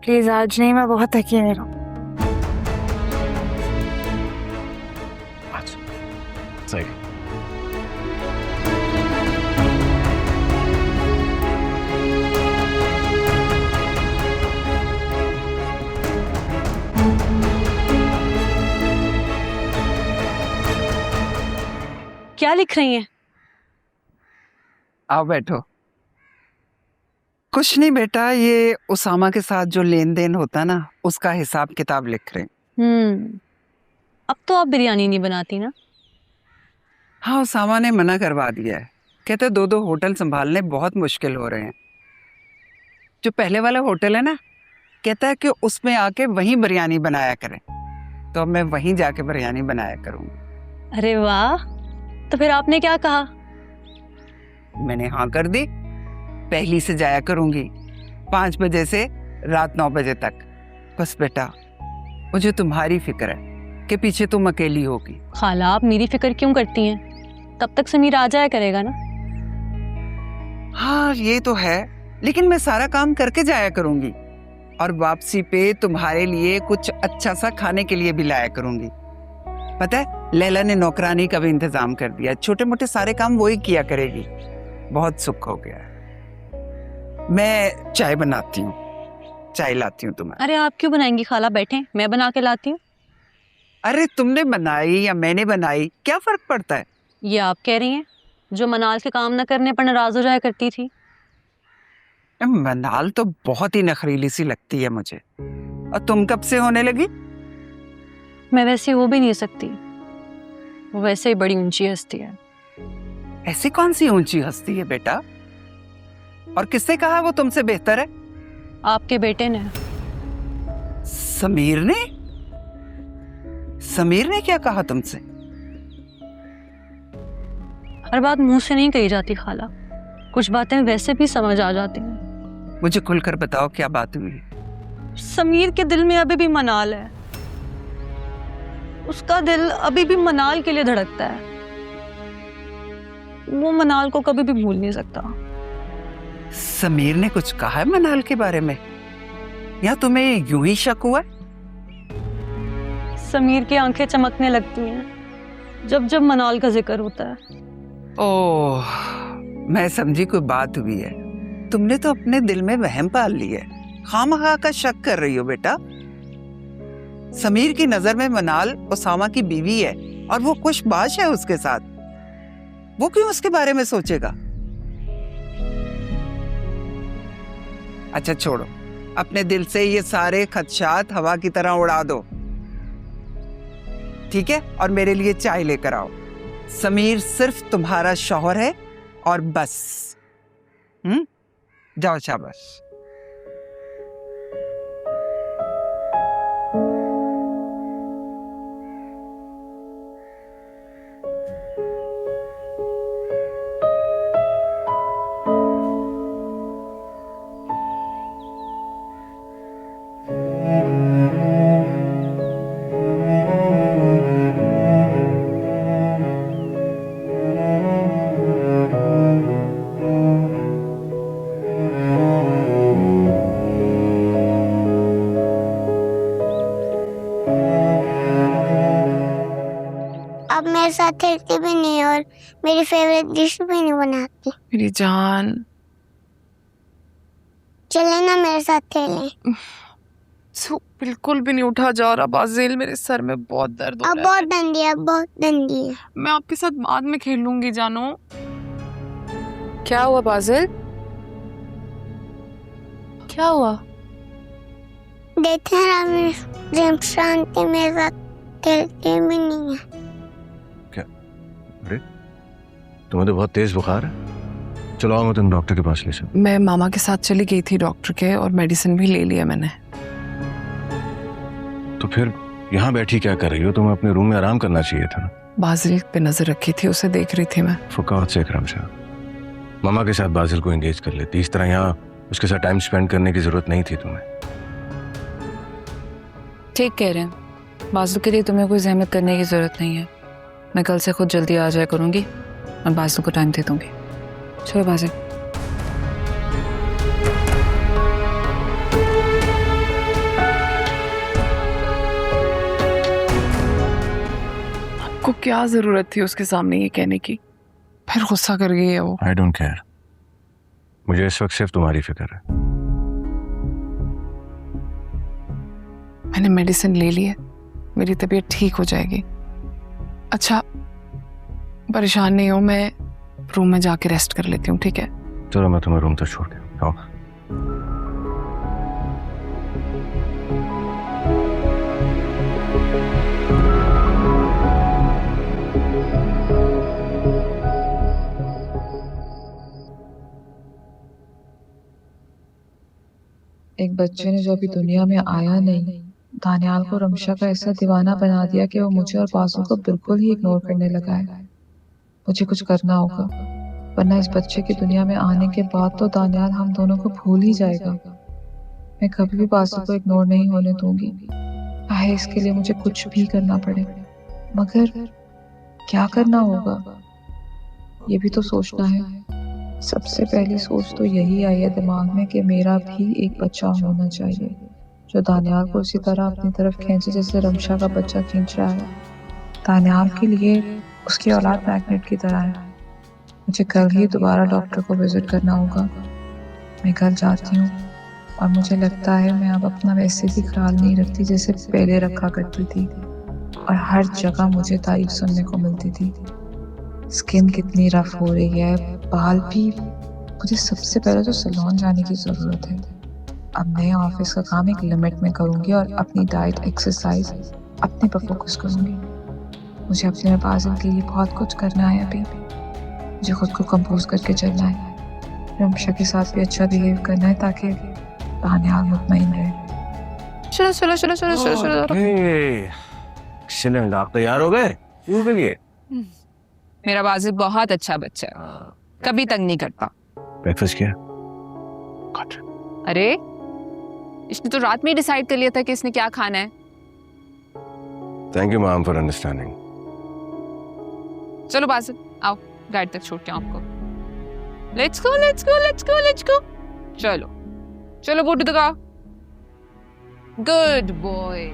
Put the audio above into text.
Please आज नहीं, मैं बहुत थकी हूँ। आज सही। क्या लिख रही हैं? आओ बैठो। कुछ नहीं बेटा, ये उसामा के साथ जो लेन देन होता है ना, उसका हिसाब किताब लिख रहे हैं। अब तो आप बिरयानी नहीं बनाती ना? हाँ, उसामा ने मना करवा दिया है। कहते दो दो होटल संभालने बहुत मुश्किल हो रहे हैं। जो पहले वाला होटल है ना, कहता है कि उसमें आके वहीं बिरयानी बनाया करें, तो अब मैं वहीं जाके बिरयानी बनाया करूंगी। अरे वाह, तो फिर आपने क्या कहा? मैंने हाँ कर दी। पहली से जाया करूंगी 5 बजे से रात 9 बजे तक। बस बेटा, मुझे तुम्हारी फिक्र है कि पीछे तुम अकेली होगी। खाला, आप मेरी फिक्र क्यों करती हैं? तब तक समीर आ जाया करेगा ना। हाँ ये तो है, लेकिन मैं सारा काम करके जाया करूंगी और वापसी पे तुम्हारे लिए कुछ अच्छा सा खाने के लिए भी लाया करूंगी। पता है, लैला ने नौकरानी का भी इंतजाम कर दिया। छोटे मोटे सारे काम वो ही किया करेगी। बहुत सुख हो गया है। मैं चाय बनाती हूँ, चाय लाती हूँ तुम्हें। अरे आप क्यों बनाएंगी खाला, बैठे, मैं बना के लाती हूँ। अरे तुमने बनाई या मैंने बनाई, क्या फर्क पड़ता है? ये आप कह रही हैं जो मनाल के काम न करने पर नाराज हो जाया करती थी। मनाल तो बहुत ही नखरीली सी लगती है मुझे। और तुम कब से होने लगी? मैं वैसी हो भी नहीं सकती, वो वैसे ही बड़ी ऊंची हस्ती है। ऐसी कौन सी ऊंची हस्ती है बेटा? और किसने कहा वो तुमसे बेहतर है? आपके बेटे ने। समीर ने? समीर ने क्या कहा तुमसे? हर बात मुंह से नहीं कही जाती खाला, कुछ बातें वैसे भी समझ आ जाती हैं। मुझे खुलकर बताओ क्या बात हुई? समीर के दिल में अभी भी मनाल है। उसका दिल अभी भी मनाल के लिए धड़कता है। वो मनाल को कभी भी भूल नहीं सकता। समीर ने कुछ कहा है मनाल के बारे में, या तुम्हें यूं ही शक हुआ? समीर की आंखें चमकने लगती हैं जब जब मनाल का जिक्र होता है। ओह, मैं समझी कोई बात हुई है। तुमने तो अपने दिल में वहम पाल लिया है। खामखा का शक कर रही हो बेटा। समीर की नजर में मनाल उसामा की बीवी है और वो खुशबाश है उसके साथ। वो क्यों उसके बारे में सोचेगा? अच्छा छोड़ो, अपने दिल से ये सारे खदशात हवा की तरह उड़ा दो, ठीक है? और मेरे लिए चाय लेकर आओ। समीर सिर्फ तुम्हारा शौहर है और बस। जाओ, शाबाश। अब मेरे साथ खेलती भी नहीं और मेरी फेवरेट डिश भी नहीं बनाती। मेरी जान, चले ना मेरे साथ खेलें। बिल्कुल भी नहीं उठा जा रहा बाजिल, मेरे सर में बहुत दर्द हो अब रहा है। बहुत डंडी है, अब बहुत डंडी है। मैं आपके साथ बाद में खेल लूंगी जानो। क्या हुआ बाजिल? क्या हुआ? देखते हैं ना, शांति मेरे साथ खेलती भी नहीं है। अरे तुम्हें तो बहुत तेज बुखार है। चलो आओ, मैं तुम डॉक्टर के पास ले चलूं। मैं मामा के साथ चली गई थी डॉक्टर के, और मेडिसिन भी ले लिया मैंने। तो फिर यहाँ बैठी क्या कर रही हो? तुम्हें अपने रूम में आराम करना चाहिए था ना। बाजिल पे नजर रखी थी, उसे देख रही थी मैं। फुकावत से करमशा, मामा के साथ बाजिल को एंगेज कर लेती। इस तरह यहाँ उसके साथ टाइम स्पेंड करने की जरूरत नहीं थी तुम्हें। ठीक कह रहे हैं, बाजिल के लिए तुम्हें कोई जहमत करने की जरूरत नहीं है। मैं कल से खुद जल्दी आ जाया करूंगी और बाजिल को टाइम दे दूंगी। चलो बाजिल। क्या जरूरत थी उसके सामने ये कहने की? फिर गुस्सा कर गई है वो। आई डोंट केयर, मुझे इस वक्त सिर्फ तुम्हारी फिक्र है। मैंने मेडिसिन ले ली है, मेरी तबीयत ठीक हो जाएगी। अच्छा परेशान नहीं हो, मैं रूम में जाके रेस्ट कर लेती हूँ, ठीक है? चलो मैं तुम्हें रूम तक छोड़ के आओ। एक बच्चे ने जो अभी दुनिया में आया नहीं, दानियाल को रमशा का ऐसा दीवाना बना दिया कि वो मुझे और बासु को बिल्कुल ही इग्नोर करने लगा है। मुझे कुछ करना होगा, वरना इस बच्चे की दुनिया में आने के बाद तो दानियाल हम दोनों को भूल ही जाएगा। मैं कभी भी बासु को इग्नोर नहीं होने दूंगी, चाहे इसके लिए मुझे कुछ भी करना पड़े। मगर क्या करना होगा, ये भी तो सोचना है। सबसे पहली सोच तो यही आई है दिमाग में कि मेरा भी एक बच्चा होना चाहिए जो दानियाल को उसी तरह अपनी तरफ खींचे जैसे रमशा का बच्चा खींच रहा है। दानियाल के लिए उसकी औलाद मैग्नेट की तरह है। मुझे कल ही दोबारा डॉक्टर को विजिट करना होगा। मैं कल जाती हूँ और मुझे लगता है मैं अब अपना वैसे भी ख्याल नहीं रखती जैसे पहले रखा करती थी, और हर जगह मुझे तारीफ सुनने को मिलती थी। स्किन कितनी रफ हो रही है, बाल भी। मुझे सबसे पहले तो सैलून जाने की ज़रूरत है। अब नए ऑफिस का काम एक लिमिट में करूँगी और अपनी डाइट एक्सरसाइज अपने पर फोकस करूँगी। मुझे अपने बाज़िल के लिए बहुत कुछ करना है। अभी मुझे खुद को कंपोज करके चलना है, रमशा के साथ भी अच्छा बिहेव करना है ताकि दानियाल मुतमईन रहे। चलो चलो चलो चलो चलो चलो। एक्सीलेंट, आप तैयार हो गए स्कूल के लिए? मेरा बाजिल बहुत अच्छा बच्चा है, कभी तंग नहीं करता। ब्रेकफास्ट किया? Good. अरे इसने तो रात में ही डिसाइड कर लिया था कि इसने क्या खाना है। Thank you mom for understanding. चलो बाजिल आओ, गाइड तक छोड़ते हैं आपको। Let's go let's go let's go let's go. चलो चलो, go to the car. Good boy.